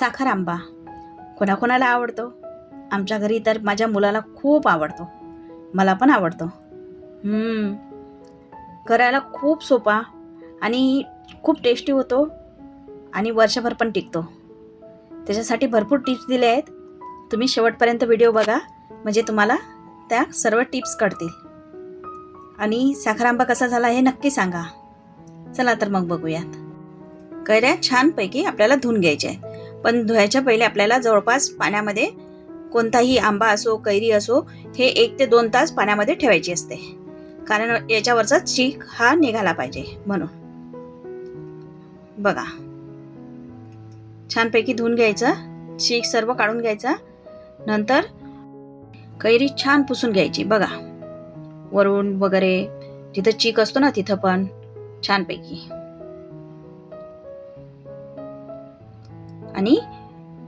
साखर आंबा कोणाकोणाला आवडतो? आमच्या घरी तर माझ्या मुलाला खूप आवडतो, मला पण आवडतो. करायला खूप सोपा आणि खूप टेस्टी होतो आणि वर्षभर पण टिकतो. त्याच्यासाठी भरपूर टिप्स दिले आहेत. तुम्ही शेवटपर्यंत व्हिडिओ बघा, म्हणजे तुम्हाला त्या सर्व टिप्स कळतील. आणि साखर आंबा कसा झाला हे नक्की सांगा. चला तर मग बघूयात. कैऱ्या छानपैकी आपल्याला धुवून घ्यायच्या आहेत, पण धुवायच्या पहिले आपल्याला जवळपास पाण्यामध्ये कोणताही आंबा असो कैरी असो हे 1 ते 2 तास पाण्यामध्ये ठेवायची असते, कारण याच्यावरचा चीक हा निघाला पाहिजे म्हणून. बघा, छानपैकी धुवून घ्यायचं, चीक सर्व काढून घ्यायचा. नंतर कैरी छान पुसून घ्यायची. बघा, वरून वगैरे जिथं चीक असतो ना तिथं पण छानपैकी. आणि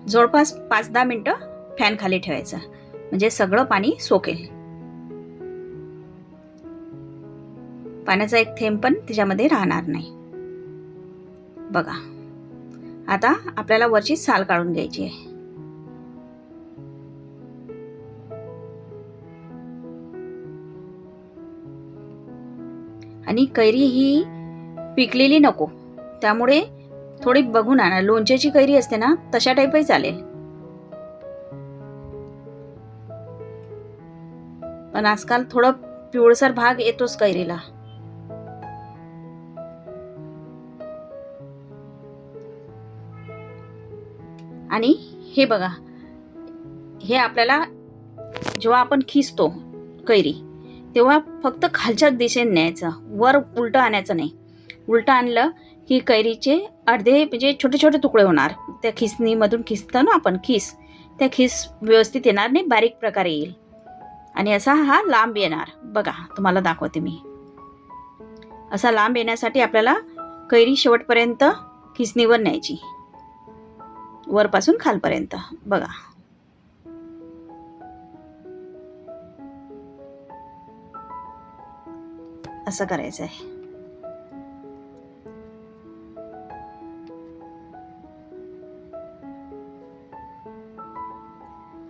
जवळपास 5-10 मिनिटं फॅन खाली ठेवायचं, म्हणजे सगळं पाणी सोकेल. पाण्याचा एक थेंब पण त्याच्यामध्ये राहणार नाही. बघा, आता आपल्याला वरची साल काढून घ्यायची आहे. आणि कैरी ही पिकलेली नको, त्यामुळे थोडी बघून आणा. लोणच्याची कैरी असते ना तशा टाईपही चालेल, पण आजकाल थोडं पिवळसर भाग येतोच कैरीला. आणि हे बघा, हे आपल्याला जेव्हा आपण खिसतो कैरी तेव्हा फक्त खालच्या दिशेने न्यायचं, वर उलटं आणायचं नाही. उलटं आणलं की कैरीचे अर्धे म्हणजे छोटे छोटे तुकडे होणार. त्या खिसणीमधून खिसतो ना आपण, त्या खिस व्यवस्थित येणार नाही, बारीक प्रकारे येईल. आणि असा हा लांब येणार. बघा, तुम्हाला दाखवते मी. असा लांब येण्यासाठी आपल्याला कैरी शेवटपर्यंत खिसणीवर न्यायची, वरपासून खालपर्यंत. बघा, असं करायचं आहे.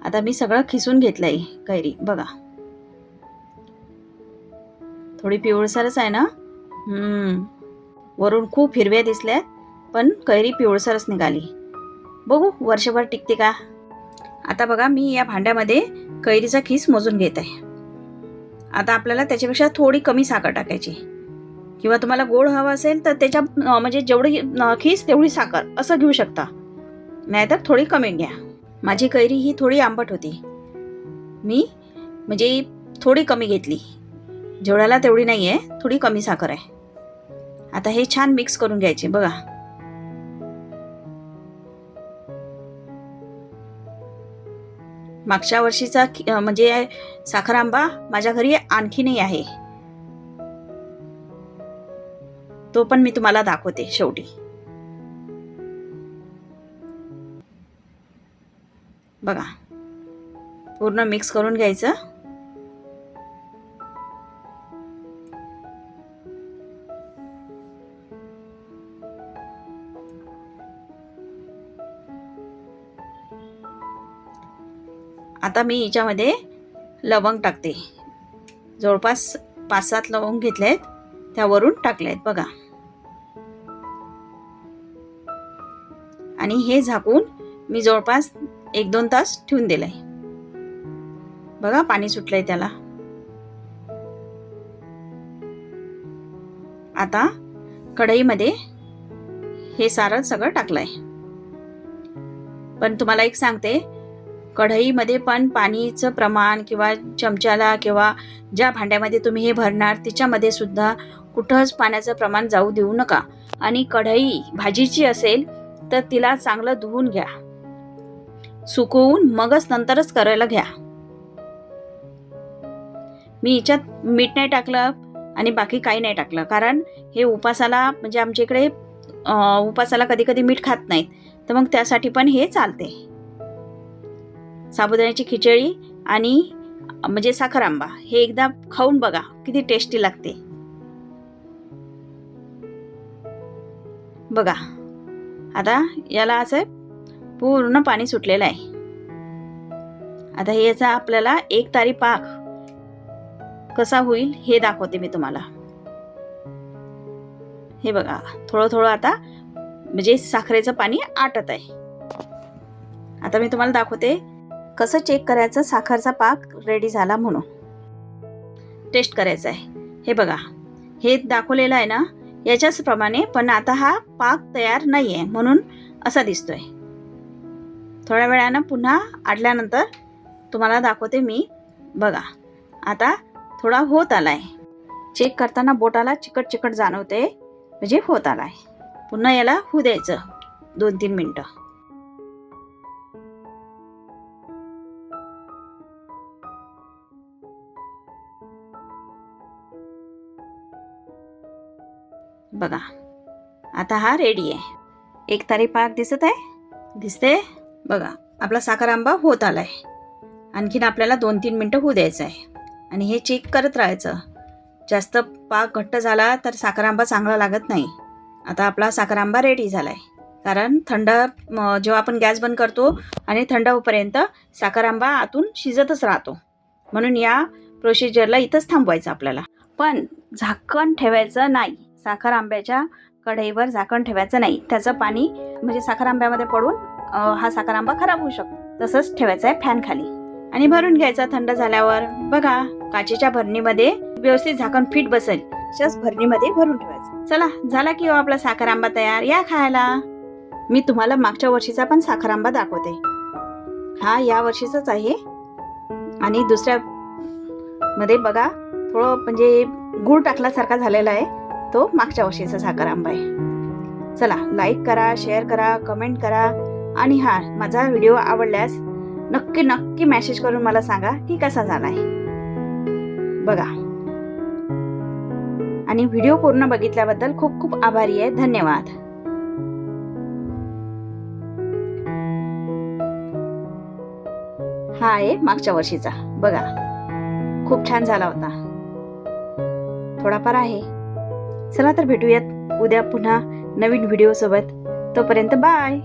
आता मी सगळं खिसून घेतलंय कैरी. बघा, थोडी पिवळसरच आहे ना. वरून खूप हिरव्या दिसल्यात, पण कैरी पिवळसरच निघाली. बघू वर्षभर टिकते का. आता बघा, मी या भांड्यामध्ये कैरीचा खिस मोजून घेत आहे. आता आपल्याला त्याच्यापेक्षा थोडी कमी साखर टाकायची, किंवा तुम्हाला गोड हवा असेल तर त्याच्या म्हणजे जेवढी खिस तेवढी साखर असं घेऊ शकता, नाहीतर थोडी कमी घ्या. माझी कैरी ही थोडी आंबट होती, मी म्हणजे थोडी कमी घेतली. जेवढ्याला तेवढी नाही आहे, थोडी कमी साखर आहे. आता हे छान मिक्स करून घ्यायचे. बघा, मागच्या वर्षीचा म्हणजे साखर आंबा माझ्या घरी आणखीनही आहे, तो पण मी तुम्हाला दाखवते शेवटी. बघा, पूर्ण मिक्स करून घ्यायचं. आता मी याच्यामध्ये लवंग टाकते. जवळपास 5-7 लवंग घेतलेत, त्यावरून टाकलेत. बघा, आणि हे झाकून मी जवळपास 1-2 तास ठेवून दिलंय. बघा, पाणी सुटलंय त्याला. आता कढईमध्ये हे सारण सगळं टाकलंय. पण तुम्हाला एक सांगते, कढईमध्ये पण पाणीचं प्रमाण किंवा चमच्याला किंवा ज्या भांड्यामध्ये तुम्ही हे भरणार त्याच्यामध्ये सुद्धा कुठंच पाण्याचं प्रमाण जाऊ देऊ नका. आणि कढई भाजीची असेल तर तिला चांगलं धुवून घ्या, सुकवून मगच नंतरच करायला घ्या. मी याच्यात मीठ नाही टाकलं आणि बाकी काही नाही टाकलं, कारण हे उपासाला म्हणजे आमच्या इकडे उपासाला कधी कधी मीठ खात नाहीत, तर मग त्यासाठी पण हे चालते. साबुदाण्याची खिचडी आणि म्हणजे साखर आंबा हे एकदा खाऊन बघा, किती टेस्टी लागते. बघा, आता याला असं पूर्ण पाणी सुटलेलं आहे. आता हे याचा आपल्याला एक तारी पाक कसा होईल हे दाखवते मी तुम्हाला. हे बघा, थोडं थोडं आता म्हणजे साखरेचं पाणी आटत आहे. आता मी तुम्हाला दाखवते कसं चेक करायचं साखरचा पाक रेडी झाला म्हणून. टेस्ट करायचं आहे. हे बघा, हे दाखवलेलं आहे ना याच्याच प्रमाणे, पण आता हा पाक तयार नाही आहे म्हणून असा दिसतोय. थोड्या वेळानं पुन्हा आटल्यानंतर तुम्हाला दाखवते मी. बघा, आता थोडा होत आलाय. चेक करताना बोटाला चिकट चिकट जाणवते, म्हणजे होत आलाय. पुन्हा याला होऊ द्यायचं 2-3 मिनिटं. बघा, आता हा रेडी आहे. एक तारी पाक दिसत आहे, दिसते. बघा, आपला साखर आंबा होत आलाय. आणखीन आपल्याला 2-3 मिनिटं होऊ द्यायचं आहे आणि हे चेक करत राहायचं. जास्त पाक घट्ट झाला तर साखर आंबा चांगला लागत नाही. आता आपला साखर आंबा रेडी झालाय, कारण थंड जेव्हा आपण गॅस बंद करतो आणि थंड होईपर्यंत साखर आंबा आतून शिजतच राहतो. म्हणून या प्रोसिजरला इथंच थांबवायचं आपल्याला. पण झाकण ठेवायचं नाही. साखर आंब्याच्या कढईवर झाकण ठेवायचं नाही. त्याचं पाणी म्हणजे साखर आंब्यामध्ये पडून हा साखर आंबा खराब होऊ शकतो. तसंच ठेवायचं आहे फॅन खाली आणि भरून घ्यायचा थंड झाल्यावर. बघा, काचेच्या भरणीमध्ये व्यवस्थित झाकण फिट बसेल अशाच भरणीमध्ये भरून ठेवायचं. चला, झाला की आपला साखर आंबा तयार. या खायला. मी तुम्हाला मागच्या वर्षीचा पण साखर आंबा दाखवते. हा या वर्षीचाच आहे. आणि दुसऱ्या मध्ये बघा थोडं म्हणजे गूळ टाकल्यासारखा झालेला आहे, तो मागच्या वर्षीचा साखर आंबा आहे. चला, लाईक करा, शेअर करा, कमेंट करा. आणि हा माझा व्हिडिओ आवडल्यास नक्की नक्की मेसेज करून मला सांगा की कसा झालाय. बघा, आणि व्हिडिओ पूर्ण बघितल्याबद्दल खूप खूप आभारी आहे. धन्यवाद. हा आहे मागच्या वर्षीचा. बघा, खूप छान झाला होता. थोडाफार आहे. चला तर भेटूयात उद्या पुन्हा नवीन व्हिडिओ सोबत. तोपर्यंत बाय.